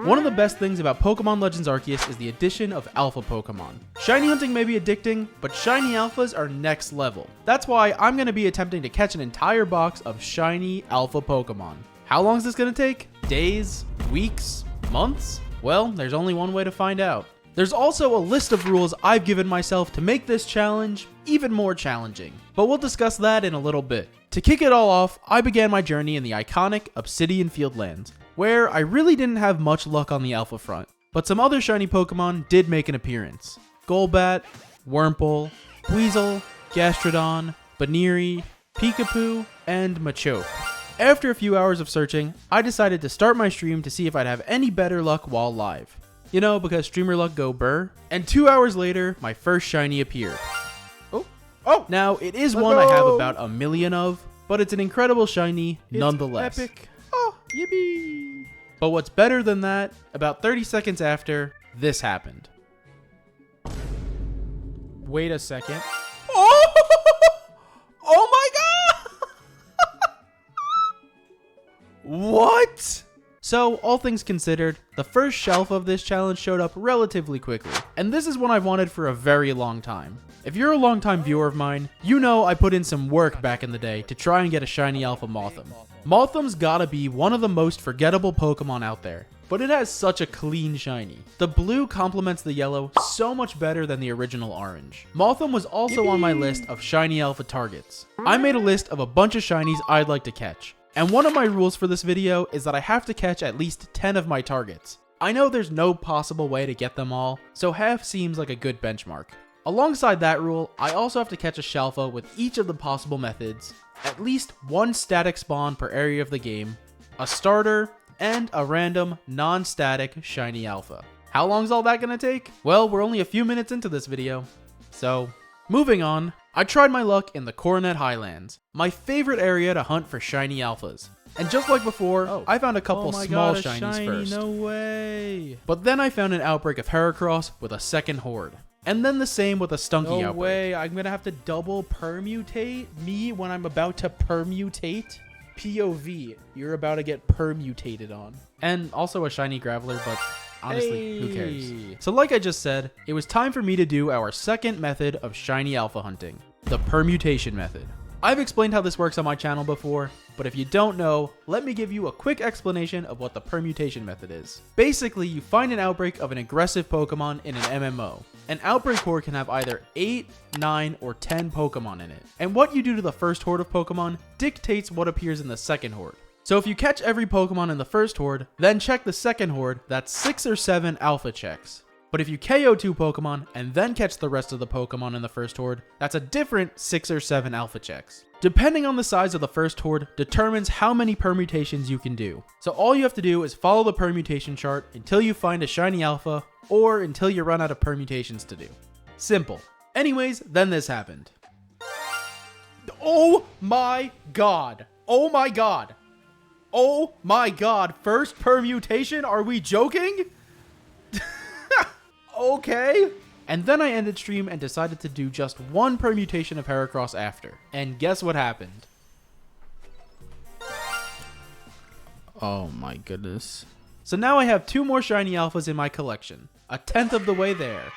One of the best things about Pokemon Legends Arceus is the addition of alpha Pokemon. Shiny hunting may be addicting, but shiny alphas are next level. That's why I'm going to be attempting to catch an entire box of shiny alpha Pokemon. How long is this going to take? Days? Weeks? Months? Well, there's only one way to find out. There's also a list of rules I've given myself to make this challenge even more challenging, but we'll discuss that in a little bit. To kick it all off, I began my journey in the iconic Obsidian Fieldlands, where I really didn't have much luck on the alpha front, but some other shiny Pokemon did make an appearance. Golbat, Wurmple, Weasel, Gastrodon, Baneri, Peekapoo, and Machoke. After a few hours of searching, I decided to start my stream to see if I'd have any better luck while live. You know, because streamer luck go burr. And 2 hours later, my first shiny appeared. Oh! Now, it is one I have about a million of, but it's an incredible shiny nonetheless. It's epic. Oh, yippee! But what's better than that, about 30 seconds after, this happened. Wait a second. Oh! Oh my god! What? So, all things considered, the first shelf of this challenge showed up relatively quickly, and this is one I've wanted for a very long time. If you're a longtime viewer of mine, you know I put in some work back in the day to try and get a shiny alpha Mothim. Mothim's gotta be one of the most forgettable Pokemon out there, but it has such a clean shiny. The blue complements the yellow so much better than the original orange. Mothim was also on my list of shiny alpha targets. I made a list of a bunch of shinies I'd like to catch, and one of my rules for this video is that I have to catch at least 10 of my targets. I know there's no possible way to get them all, so half seems like a good benchmark. Alongside that rule, I also have to catch a Shalfa with each of the possible methods, at least one static spawn per area of the game, a starter, and a random, non-static shiny alpha. How long's all that gonna take? Well, we're only a few minutes into this video. So, moving on, I tried my luck in the Coronet Highlands, my favorite area to hunt for shiny alphas. And just like before, I found a couple small shinies first. No way. But then I found an outbreak of Heracross with a second horde. And then the same with a Stunky outbreak. No way, I'm gonna have to double permutate me when I'm about to permutate? POV, you're about to get permutated on. And also a shiny Graveler, but honestly, who cares? Hey. So like I just said, it was time for me to do our second method of shiny alpha hunting, the permutation method. I've explained how this works on my channel before, but if you don't know, let me give you a quick explanation of what the permutation method is. Basically, you find an outbreak of an aggressive Pokemon in an MMO. An outbreak horde can have either 8, 9, or 10 Pokemon in it. And what you do to the first horde of Pokemon dictates what appears in the second horde. So if you catch every Pokemon in the first horde, then check the second horde, that's 6 or 7 alpha checks. But if you KO 2 Pokemon and then catch the rest of the Pokemon in the first horde, that's a different 6 or 7 alpha checks. Depending on the size of the first horde determines how many permutations you can do. So all you have to do is follow the permutation chart until you find a shiny alpha or until you run out of permutations to do. Simple. Anyways, then this happened. Oh my god. Oh my god. Oh my god. First permutation? Are we joking? Okay. And then I ended stream and decided to do just one permutation of Heracross after. And guess what happened? Oh my goodness. So now I have 2 more shiny alphas in my collection. A 10th of the way there.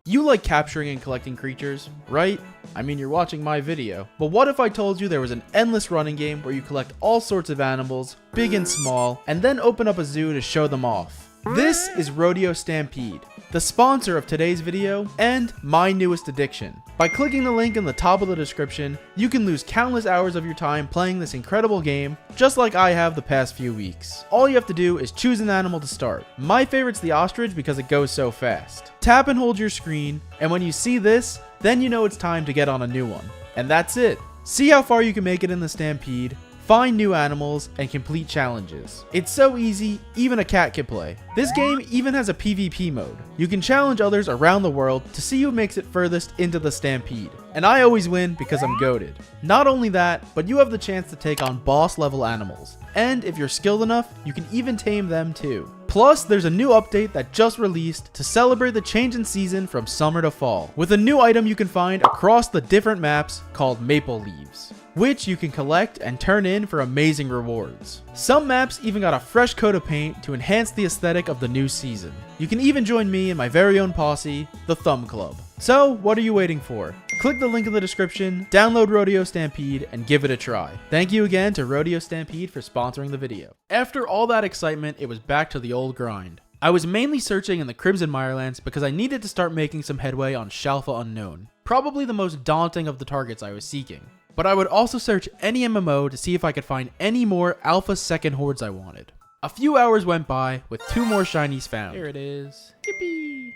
You like capturing and collecting creatures, right? I mean, you're watching my video. But what if I told you there was an endless running game where you collect all sorts of animals, big and small, and then open up a zoo to show them off? This is Rodeo Stampede, the sponsor of today's video and my newest addiction. By clicking the link in the top of the description, you can lose countless hours of your time playing this incredible game, just like I have the past few weeks. All you have to do is choose an animal to start. My favorite's the ostrich because it goes so fast. Tap and hold your screen, and when you see this, then you know it's time to get on a new one. And that's it. See how far you can make it in the Stampede, find new animals, and complete challenges. It's so easy, even a cat can play. This game even has a PvP mode. You can challenge others around the world to see who makes it furthest into the Stampede. And I always win because I'm goated. Not only that, but you have the chance to take on boss level animals. And if you're skilled enough, you can even tame them too. Plus, there's a new update that just released to celebrate the change in season from summer to fall, with a new item you can find across the different maps called Maple Leaves. which you can collect and turn in for amazing rewards. Some maps even got a fresh coat of paint to enhance the aesthetic of the new season. You can even join me and my very own posse, the Thumb Club. So, what are you waiting for? Click the link in the description, download Rodeo Stampede, and give it a try. Thank you again to Rodeo Stampede for sponsoring the video. After all that excitement, it was back to the old grind. I was mainly searching in the Crimson Mirelands because I needed to start making some headway on Shalfa Unknown, probably the most daunting of the targets I was seeking. But I would also search any MMO to see if I could find any more Alpha Second Hordes I wanted. A few hours went by with 2 more shinies found. Here it is. Yippee!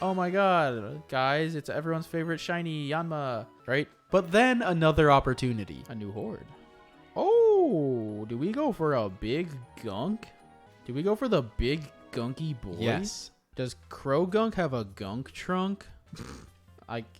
Oh my god, guys, it's everyone's favorite shiny, Yanma, right? But then another opportunity. A new horde. Oh, do we go for a big gunk? Do we go for the big gunky boy? Yes. Does Crow Gunk have a gunk trunk?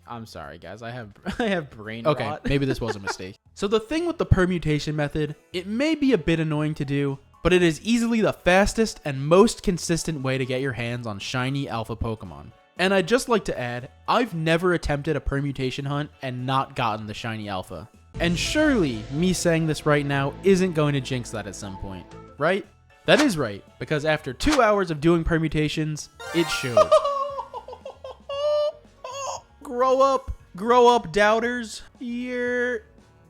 I'm sorry, guys. I have brain rot. Okay, maybe this was a mistake. So the thing with the permutation method, it may be a bit annoying to do, but it is easily the fastest and most consistent way to get your hands on shiny alpha Pokemon. And I'd just like to add, I've never attempted a permutation hunt and not gotten the shiny alpha. And surely, me saying this right now isn't going to jinx that at some point, right? That is right, because after 2 hours of doing permutations, it showed. Grow up, doubters.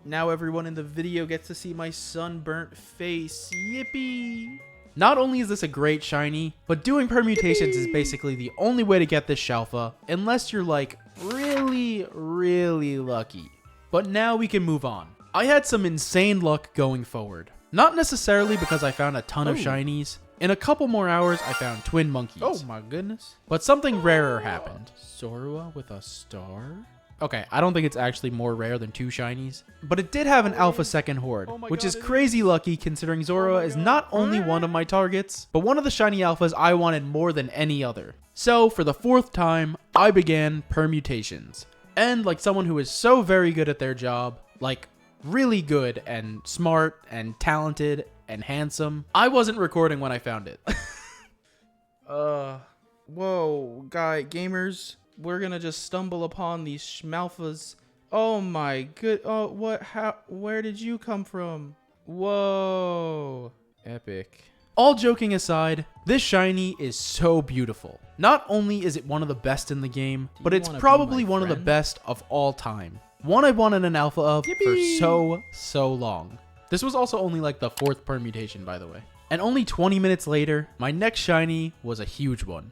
Now everyone in the video gets to see my sunburnt face. Yippee! Not only is this a great shiny, but doing permutations is basically the only way to get this Shalfa, unless you're like really, really lucky. But now we can move on. I had some insane luck going forward. Not necessarily because I found a ton of shinies. In a couple more hours, I found twin monkeys. Oh my goodness. But something rarer happened. Zorua with a star? Okay, I don't think it's actually more rare than 2 shinies, but it did have an Alpha Second Horde, which is crazy lucky considering Zorua is not only one of my targets, but one of the shiny alphas I wanted more than any other. So, for the 4th time, I began permutations. And like someone who is so very good at their job, like really good and smart and talented and handsome, I wasn't recording when I found it. Whoa, gamers. We're gonna just stumble upon these schmalfas. Oh my good. Oh, what? How? Where did you come from? Whoa. Epic. All joking aside, this shiny is so beautiful. Not only is it one of the best in the game, but it's probably one of the best of all time. One I wanted an alpha of for so long. This was also only like the 4th permutation, by the way. And only 20 minutes later, my next shiny was a huge one.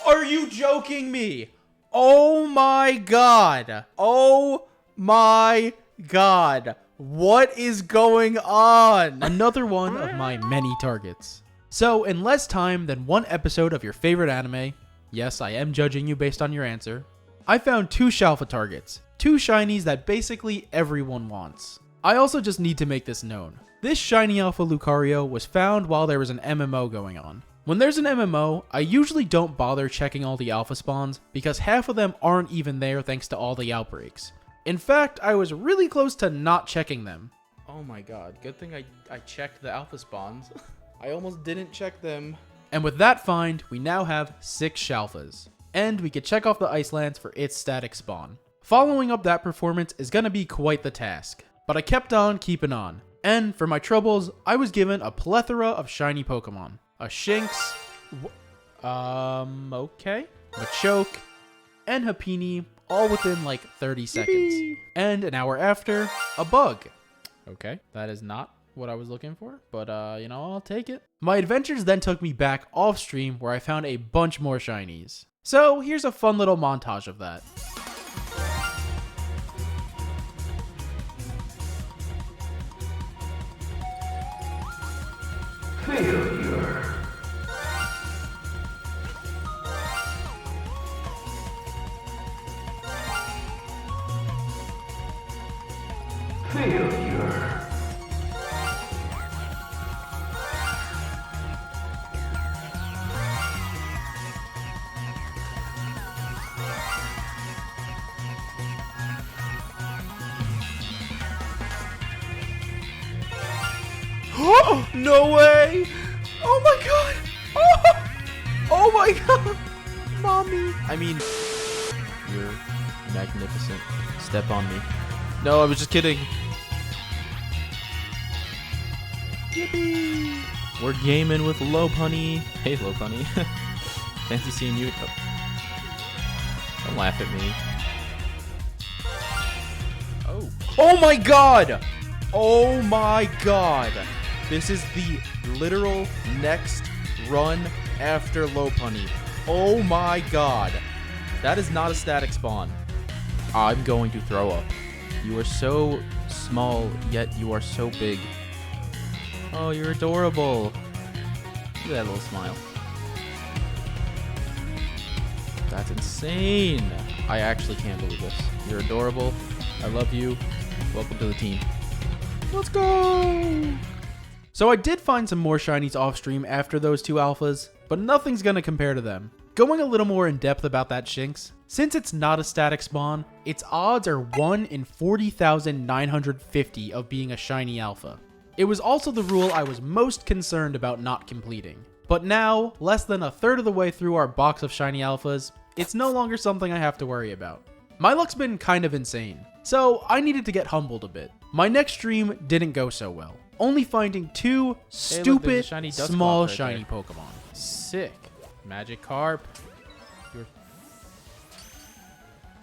Are you joking me? Oh my god. Oh my god. What is going on? Another one of my many targets. So in less time than 1 episode of your favorite anime, yes, I am judging you based on your answer, I found 2 Shalfa targets. 2 shinies that basically everyone wants. I also just need to make this known. This shiny alpha Lucario was found while there was an MMO going on. When there's an MMO, I usually don't bother checking all the alpha spawns because half of them aren't even there thanks to all the outbreaks. In fact, I was really close to not checking them. Oh my god, good thing I checked the alpha spawns. I almost didn't check them. And with that find, we now have 6 Shalfas. And we could check off the Icelands for its static spawn. Following up that performance is gonna be quite the task. But I kept on keeping on. And for my troubles, I was given a plethora of shiny Pokemon. A Shinx, okay, Machoke, and Happiny, all within like 30 seconds. And an hour after, a bug. Okay, that is not what I was looking for, but you know, I'll take it. My adventures then took me back off stream where I found a bunch more shinies. So here's a fun little montage of that. Failure. Failure. No way! Oh my god! Oh my god! Mommy! I mean, you're magnificent. Step on me. No, I was just kidding. Yippee! We're gaming with Lopunny. Hey, Lopunny. Fancy seeing you. Oh. Don't laugh at me. Oh. Oh my god! Oh my god! This is the literal next run after Lopunny. Oh my god. That is not a static spawn. I'm going to throw up. You are so small, yet you are so big. Oh, you're adorable. Look at that little smile. That's insane. I actually can't believe this. You're adorable. I love you. Welcome to the team. Let's go! So I did find some more shinies off stream after those two alphas, but nothing's gonna compare to them. Going a little more in depth about that Shinx, since it's not a static spawn, its odds are 1 in 40,950 of being a shiny alpha. It was also the rule I was most concerned about not completing. But now, less than a third of the way through our box of shiny alphas, it's no longer something I have to worry about. My luck's been kind of insane, so I needed to get humbled a bit. My next stream didn't go so well, only finding two stupid, shiny small Dusclops right shiny there. Pokemon. Sick. Magikarp.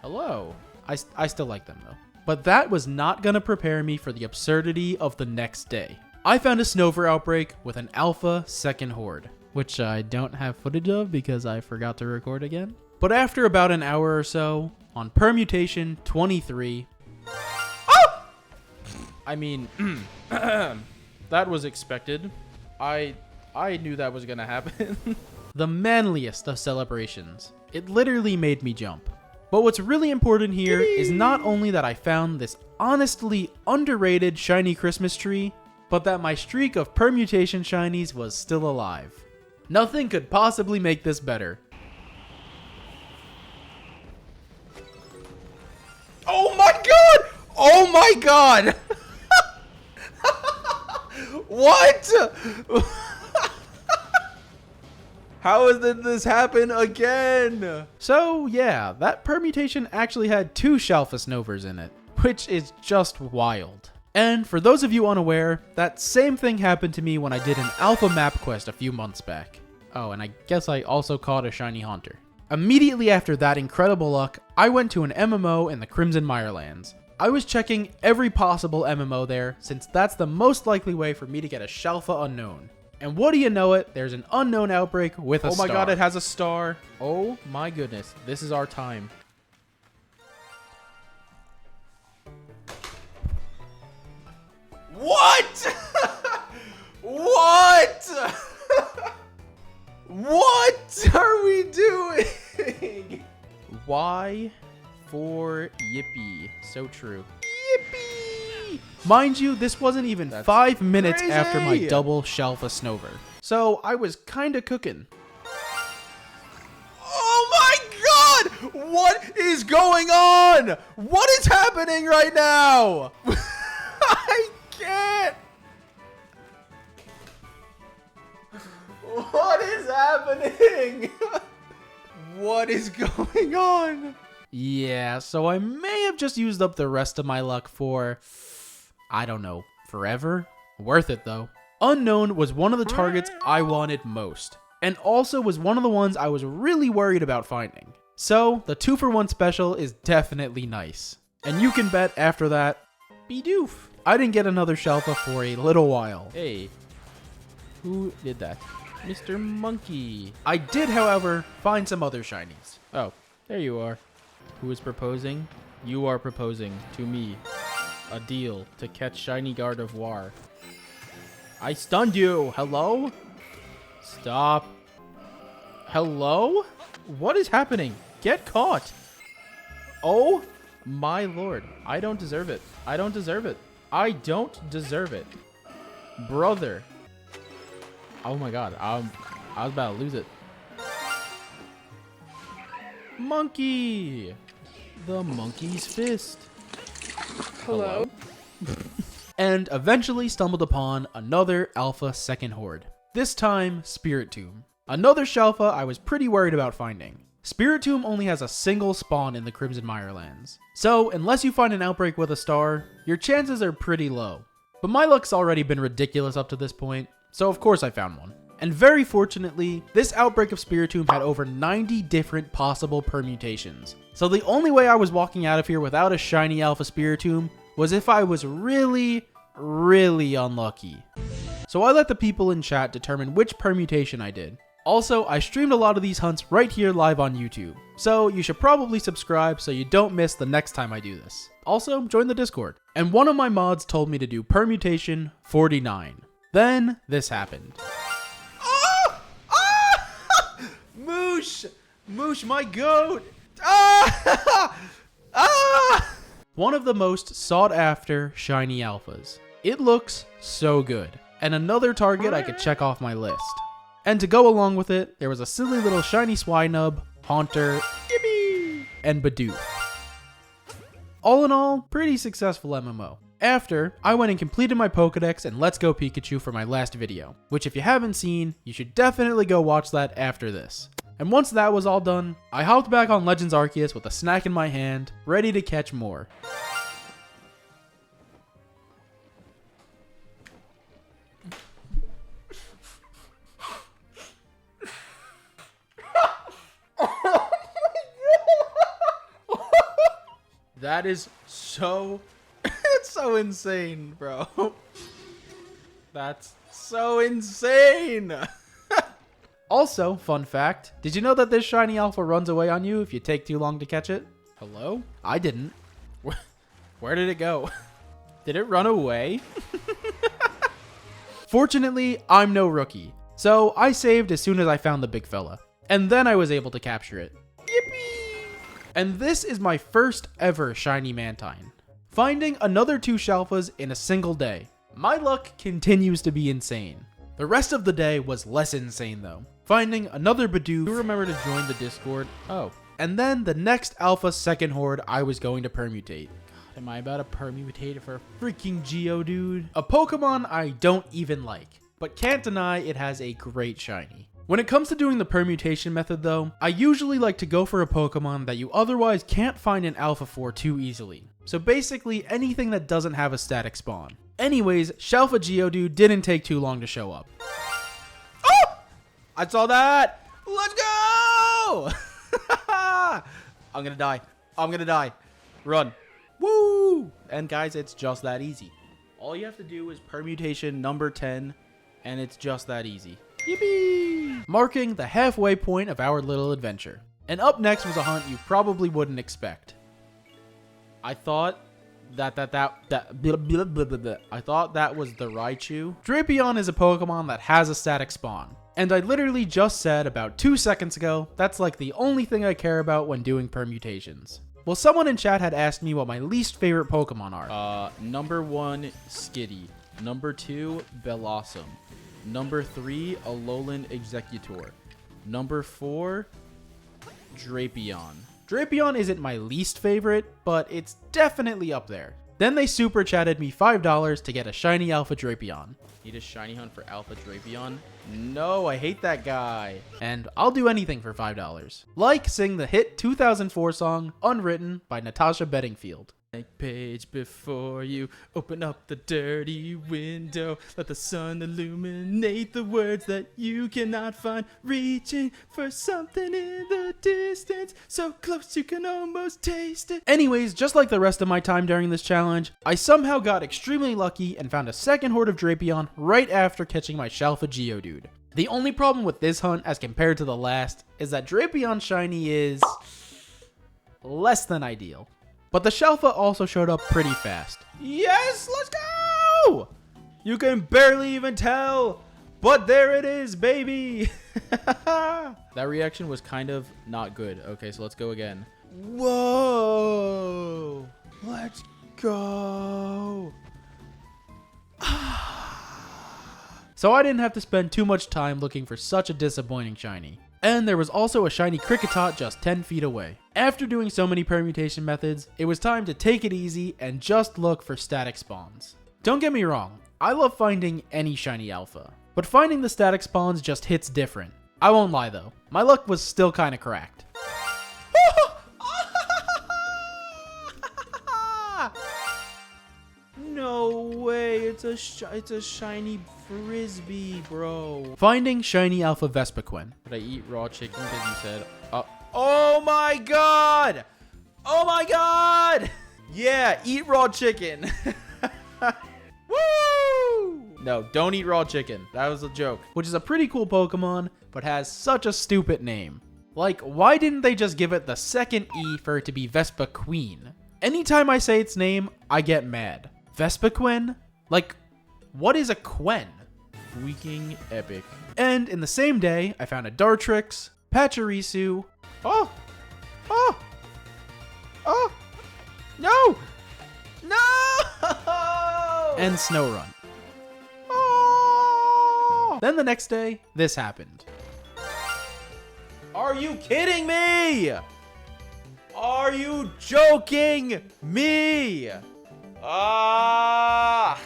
Hello. I still like them though. But that was not gonna prepare me for the absurdity of the next day. I found a Snover outbreak with an alpha second horde, which I don't have footage of because I forgot to record again. But after about an hour or so, on Permutation 23, I mean, that was expected. I knew that was gonna happen. The manliest of celebrations. It literally made me jump. But what's really important here is not only that I found this honestly underrated shiny Christmas tree, but that my streak of permutation shinies was still alive. Nothing could possibly make this better. Oh my god! Oh my god! What? How did this happen again? So yeah, that permutation actually had 2 Shalfa Snovers in it, which is just wild. And for those of you unaware, that same thing happened to me when I did an alpha map quest a few months back. Oh, and I guess I also caught a shiny Haunter. Immediately after that incredible luck, I went to an MMO in the Crimson Mirelands. I was checking every possible MMO there, since that's the most likely way for me to get a Shalfa unknown. And what do you know it, there's an unknown outbreak with a star. Oh my god, it has a star. Oh my goodness, this is our time. What? What? What are we doing? Y for Yippee. So true. Yippee! Mind you, this wasn't even 5 minutes crazy. after my double Shalfa Snover. So I was kinda cooking. Oh my god! What is going on? What is happening right now? I can't. What is happening? What is going on? Yeah, so I may have just used up the rest of my luck for, I don't know, forever? Worth it though. Unown was one of the targets I wanted most, and also was one of the ones I was really worried about finding. So the 2-for-1 special is definitely nice. And you can bet after that, be doof. I didn't get another Shalfa for a little while. Hey, who did that? Mr. Monkey. I did, however, find some other shinies. Oh, there you are. Who is proposing? You are proposing to me a deal to catch shiny Gardevoir. I stunned you. Hello? Stop. Hello? What is happening? Get caught. Oh my lord. I don't deserve it. I don't deserve it. I don't deserve it. Brother. Oh my god. I was about to lose it. Monkey. The monkey's fist. Hello. And eventually stumbled upon another alpha second horde. This time, Spiritomb. Another Shalfa I was pretty worried about finding. Spiritomb only has a single spawn in the Crimson Mirelands. So, unless you find an outbreak with a star, your chances are pretty low. But my luck's already been ridiculous up to this point, so of course I found one. And very fortunately, this outbreak of Spiritomb had over 90 different possible permutations. So the only way I was walking out of here without a shiny alpha Spiritomb was if I was really unlucky. So I let the people in chat determine which permutation I did. Also, I streamed a lot of these hunts right here live on YouTube, so you should probably subscribe so you don't miss the next time I do this. Also, join the Discord. And one of my mods told me to do permutation 49. Then, this happened. Ah! Ah! Moosh! Moosh, my goat! Ah! Ah! One of the most sought after shiny alphas. It looks so good. And another target I could check off my list. And to go along with it, there was a silly little shiny Swinub, Haunter, yippee, and Bidoof. All in all, pretty successful MMO. After, I went and completed my Pokedex and Let's Go Pikachu for my last video, which if you haven't seen, you should definitely go watch that after this. And once that was all done, I hopped back on Legends Arceus with a snack in my hand, ready to catch more. That is so, it's so insane, bro. That's so insane. Also, fun fact, did you know that this shiny alpha runs away on you if you take too long to catch it? Hello? I didn't. Where did it go? Did it run away? Fortunately, I'm no rookie, so I saved as soon as I found the big fella, and then I was able to capture it. Yippee! And this is my first ever shiny Mantine. Finding another 2 Shalfas in a single day. My luck continues to be insane. The rest of the day was less insane though. Finding another Bidoof. You remember to join the Discord? Oh. And then the next Alpha second horde I was going to permutate. God, am I about to permutate for a freaking Geodude? A Pokemon I don't even like, but can't deny it has a great shiny. When it comes to doing the permutation method though, I usually like to go for a Pokemon that you otherwise can't find an alpha for too easily. So basically anything that doesn't have a static spawn. Anyways, Shalfa Geodude didn't take too long to show up. Oh! I saw that! Let's go! I'm gonna die. I'm gonna die. Run. Woo! And guys, it's just that easy. All you have to do is permutation number 10, and it's just that easy. Yippee! Marking the halfway point of our little adventure. And up next was a hunt you probably wouldn't expect. I thought that was the Raichu. Drapion is a Pokemon that has a static spawn. And I literally just said about 2 seconds ago, that's like the only thing I care about when doing permutations. Well, someone in chat had asked me what my least favorite Pokemon are. Number 1, Skitty. Number 2, Bellossom. Number 3, Alolan Executor. Number 4, Drapion. Drapion isn't my least favorite, but it's definitely up there. Then they super chatted me $5 to get a shiny Alpha Drapion. Need a shiny hunt for Alpha Drapion? No, I hate that guy. And I'll do anything for $5. Like sing the hit 2004 song, Unwritten by Natasha Bedingfield. Page before you open up the dirty window, let the sun illuminate the words that you cannot find, reaching for something in the distance, so close you can almost taste it. Anyways, just like the rest of my time during this challenge, I somehow got extremely lucky and found a second horde of Drapion right after catching my Shalfa Geodude. The only problem with this hunt as compared to the last is that Drapion shiny is less than ideal. But the Shalfa also showed up pretty fast. Yes, let's go! You can barely even tell, but there it is, baby. That reaction was kind of not good. Okay, so let's go again. Whoa, let's go. So I didn't have to spend too much time looking for such a disappointing shiny. And there was also a shiny Kricketot just 10 feet away. After doing so many permutation methods, it was time to take it easy and just look for static spawns. Don't get me wrong, I love finding any shiny alpha, but finding the static spawns just hits different. I won't lie though, my luck was still kinda cracked. No way. It's a shiny frisbee, bro. Finding shiny alpha Vespiquen. Did I eat raw chicken because you said, Oh my god! Oh my god! Yeah, eat raw chicken. Woo! No, don't eat raw chicken. That was a joke. Which is a pretty cool Pokemon, but has such a stupid name. Like, why didn't they just give it the second E for it to be Vespiquen? Anytime I say its name, I get mad. Vespiquen? Like, what is a Quen? freaking epic. And in the same day, I found a Dartrix, Pachirisu. Oh! Oh! Oh! No! No! And Snorunt. Oh! Then the next day, this happened. Are you kidding me? Are you joking me? Ah!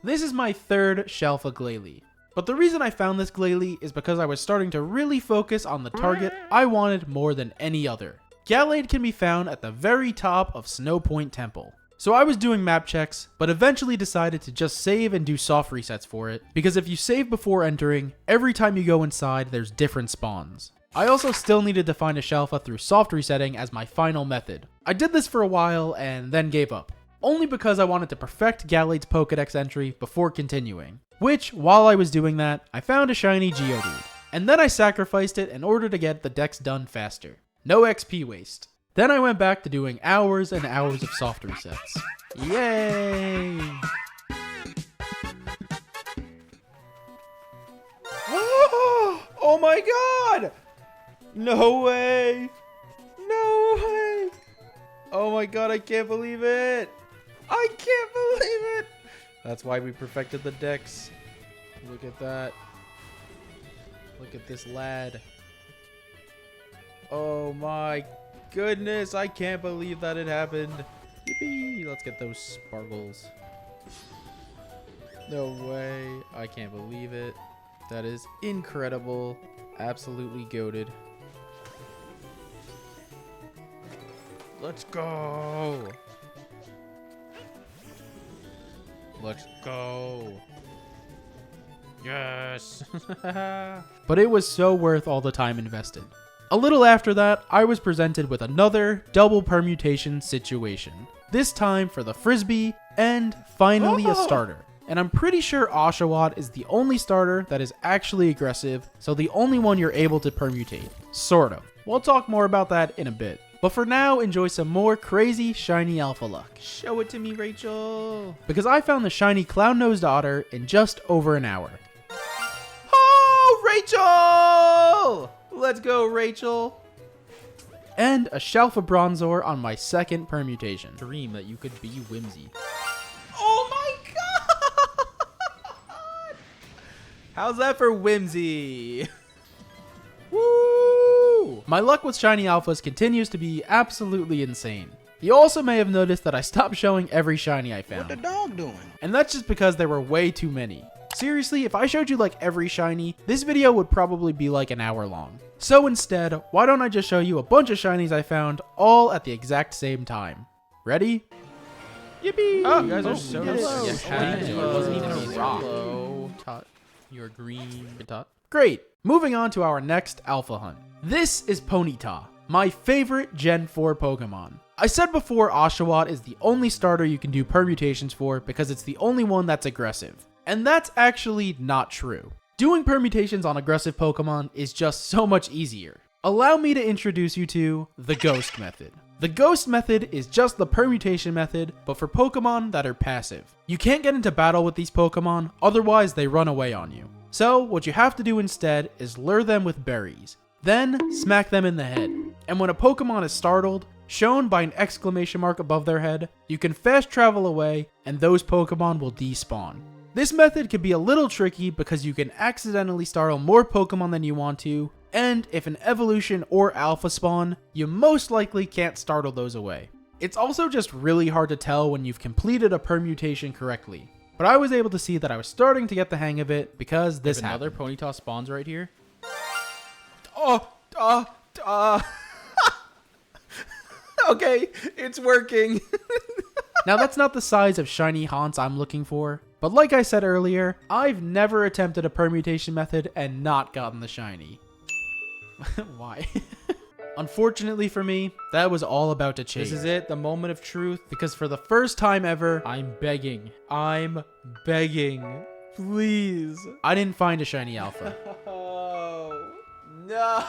This is my third Shelfa Glalie. But the reason I found this Glalie is because I was starting to really focus on the target I wanted more than any other. Gallade can be found at the very top of Snow Point Temple. So I was doing map checks, but eventually decided to just save and do soft resets for it, because if you save before entering, every time you go inside, there's different spawns. I also still needed to find a Shelfa through soft resetting as my final method. I did this for a while and then gave up, only because I wanted to perfect Gallade's Pokédex entry before continuing. Which, while I was doing that, I found a shiny Geodude, and then I sacrificed it in order to get the dex done faster. No XP waste. Then I went back to doing hours and hours of soft resets. Yay! Oh my god! No way! No way! Oh my god, I can't believe it! I can't believe it! That's why we perfected the dex. Look at that. Look at this lad. Oh my goodness, I can't believe that it happened. Yippee! Let's get those sparkles. No way. I can't believe it. That is incredible. Absolutely goated. Let's go. Let's go. Yes. But it was so worth all the time invested. A little after that, I was presented with another double permutation situation. This time for the Frisbee and finally a starter. And I'm pretty sure Oshawott is the only starter that is actually aggressive, so the only one you're able to permutate. Sort of. We'll talk more about that in a bit. But for now, enjoy some more crazy shiny alpha luck. Show it to me, Rachel. Because I found the shiny clown-nosed otter in just over an hour. Oh, Rachel! Let's go, Rachel. And a Shelfa Bronzor on my second permutation. Dream that you could be Whimsy. Oh my god! How's that for whimsy? Woo! My luck with shiny alphas continues to be absolutely insane. You also may have noticed that I stopped showing every shiny I found. What the dog doing? And that's just because there were way too many. Seriously, if I showed you like every shiny, this video would probably be like an hour long. So instead, why don't I just show you a bunch of shinies I found all at the exact same time. Ready? Yippee! Oh, you guys are so hello. yes, It wasn't even a rock. Hello, Tot. You're green. Tot. Great. Moving on to our next alpha hunt. This is Ponyta, my favorite Gen 4 Pokemon. I said before Oshawott is the only starter you can do permutations for because it's the only one that's aggressive. And that's actually not true. Doing permutations on aggressive Pokemon is just so much easier. Allow me to introduce you to the Ghost method. The Ghost method is just the permutation method, but for Pokemon that are passive. You can't get into battle with these Pokemon, otherwise they run away on you. So what you have to do instead is lure them with berries. Then smack them in the head. And when a Pokemon is startled, shown by an exclamation mark above their head, you can fast travel away and those Pokemon will despawn. This method can be a little tricky because you can accidentally startle more Pokemon than you want to, and if an evolution or alpha spawn, you most likely can't startle those away. It's also just really hard to tell when you've completed a permutation correctly, but I was able to see that I was starting to get the hang of it because this happened. Another Ponyta spawns right here. Okay, it's working. Now that's not the size of shiny haunts I'm looking for, but like I said earlier, I've never attempted a permutation method and not gotten the shiny. Why? Unfortunately for me, that was all about to change. This is it, the moment of truth, because for the first time ever, I'm begging, please. I didn't find a shiny alpha. Oh, no.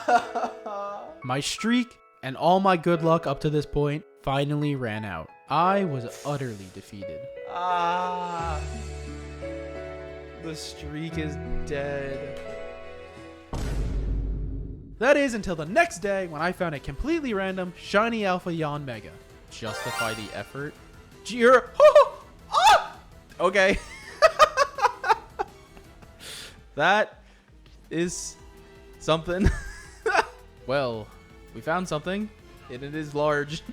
My streak and all my good luck up to this point finally ran out. I was utterly defeated. The streak is dead. That is until the next day when I found a completely random shiny alpha Yanmega. Justify the effort? Okay. That is something. Well, we found something. And it is large.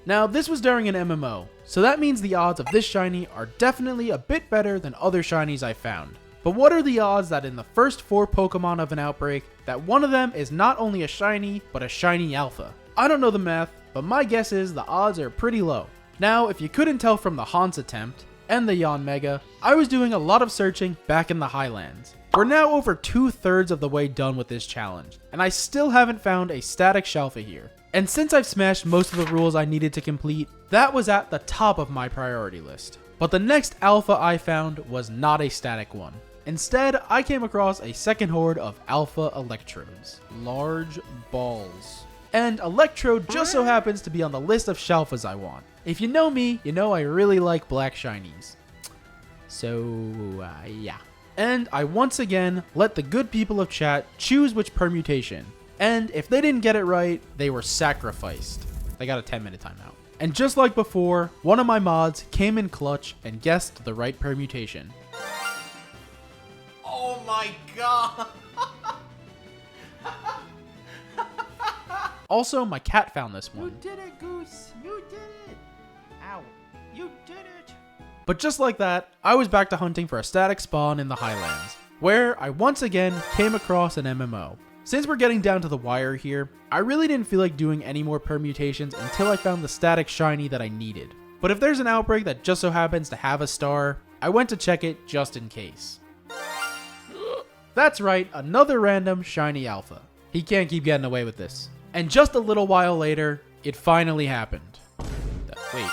Now, this was during an MMO, so that means the odds of this shiny are definitely a bit better than other shinies I found. But what are the odds that in the first 4 Pokemon of an outbreak, that one of them is not only a shiny, but a shiny alpha? I don't know the math, but my guess is the odds are pretty low. Now, if you couldn't tell from the Haunts attempt, and the Yanmega, I was doing a lot of searching back in the Highlands. We're now over 2/3 of the way done with this challenge, and I still haven't found a static Shelfa here. And since I've smashed most of the rules I needed to complete, that was at the top of my priority list. But the next alpha I found was not a static one. Instead, I came across a second horde of alpha electrodes. Large balls. And Electrode just so happens to be on the list of Shelfas I want. If you know me, you know I really like black shinies. So, yeah. And I once again let the good people of chat choose which permutation. And if they didn't get it right, they were sacrificed. They got a 10-minute timeout. And just like before, one of my mods came in clutch and guessed the right permutation. Oh my god. Also, my cat found this one. You did it, Goose. You did it. Ow. You did it. But just like that, I was back to hunting for a static spawn in the Highlands, where I once again came across an MMO. Since we're getting down to the wire here, I really didn't feel like doing any more permutations until I found the static shiny that I needed. But if there's an outbreak that just so happens to have a star, I went to check it just in case. That's right, another random shiny alpha. He can't keep getting away with this. And just a little while later, it finally happened. Wait.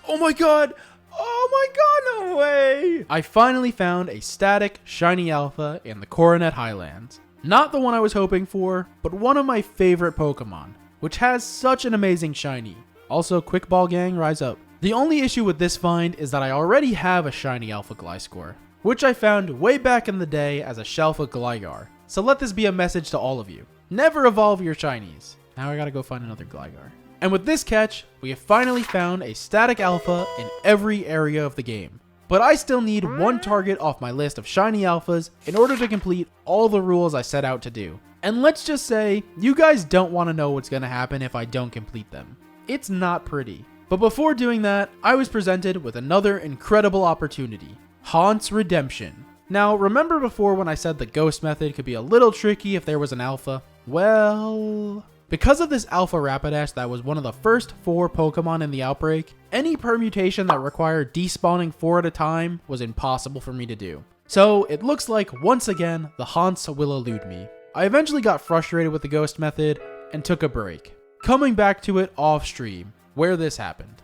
Oh my god! Oh my god, no way! I finally found a static shiny alpha in the Coronet Highlands. Not the one I was hoping for, but one of my favorite Pokemon, which has such an amazing shiny. Also, Quick Ball Gang, rise up. The only issue with this find is that I already have a shiny Alpha Gliscor, which I found way back in the day as a Shelfa Gligar. So let this be a message to all of you. Never evolve your shinies. Now I gotta go find another Gligar. And with this catch, we have finally found a static alpha in every area of the game. But I still need one target off my list of shiny alphas in order to complete all the rules I set out to do. And let's just say, you guys don't want to know what's going to happen if I don't complete them. It's not pretty. But before doing that, I was presented with another incredible opportunity. Haunt's Redemption. Now, remember before when I said the ghost method could be a little tricky if there was an alpha? Well, because of this alpha Rapidash that was one of the first 4 Pokemon in the outbreak, any permutation that required despawning 4 at a time was impossible for me to do. So it looks like once again, the haunts will elude me. I eventually got frustrated with the ghost method and took a break, coming back to it off stream, where this happened.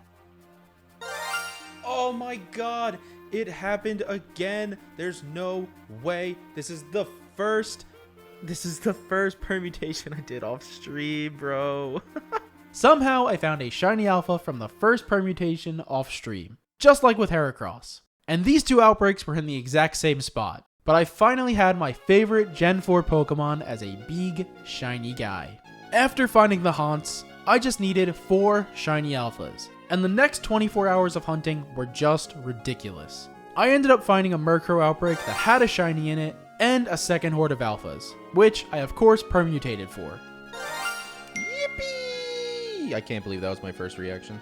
Oh my god, it happened again. There's no way. This is the first permutation I did off stream, bro. Somehow I found a shiny alpha from the first permutation off stream, just like with Heracross. And these 2 outbreaks were in the exact same spot. But I finally had my favorite Gen 4 Pokemon as a big shiny guy. After finding the haunts, I just needed 4 shiny alphas. And the next 24 hours of hunting were just ridiculous. I ended up finding a Murkrow outbreak that had a shiny in it, and a second horde of alphas, which I of course permutated for. Yippee! I can't believe that was my first reaction.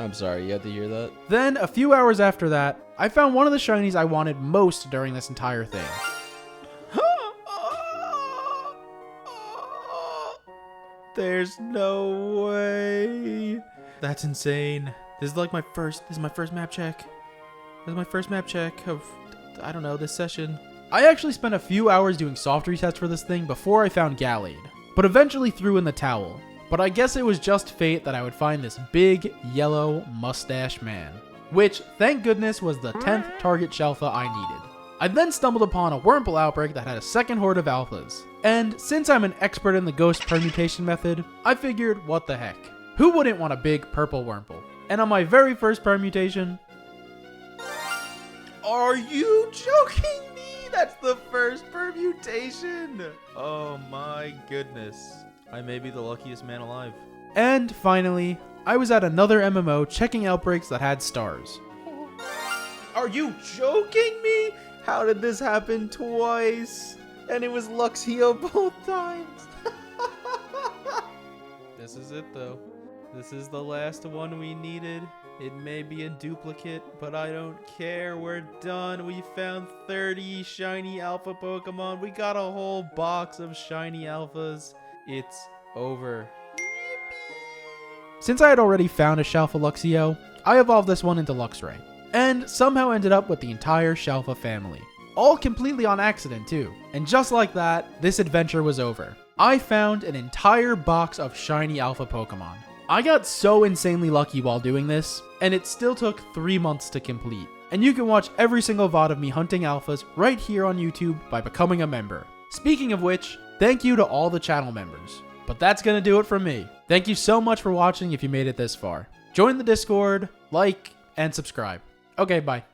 I'm sorry, you had to hear that? Then, a few hours after that, I found one of the shinies I wanted most during this entire thing. There's no way. That's insane. This is like my first map check. This is my first map check of, I don't know, this session. I actually spent a few hours doing soft resets for this thing before I found Gallade, but eventually threw in the towel. But I guess it was just fate that I would find this big, yellow, mustache man. Which, thank goodness, was the 10th target Shelfa I needed. I then stumbled upon a Wurmple outbreak that had a second horde of alphas. And since I'm an expert in the ghost permutation method, I figured, what the heck. Who wouldn't want a big purple Wurmple? And on my very first permutation... Are you joking me? That's the first permutation! Oh my goodness. I may be the luckiest man alive. And finally, I was at another MMO checking outbreaks that had stars. Are you joking me? How did this happen twice? And it was Luxio both times. This is it though. This is the last one we needed. It may be a duplicate, but I don't care. We're done. We found 30 shiny alpha Pokemon. We got a whole box of shiny alphas. It's over. Since I had already found a Shalfa Luxio, I evolved this one into Luxray. And somehow ended up with the entire Shalfa family. All completely on accident too. And just like that, this adventure was over. I found an entire box of shiny alpha Pokemon. I got so insanely lucky while doing this, and it still took 3 months to complete. And you can watch every single VOD of me hunting alphas right here on YouTube by becoming a member. Speaking of which, thank you to all the channel members. But that's gonna do it from me. Thank you so much for watching if you made it this far. Join the Discord, like, and subscribe. Okay, bye.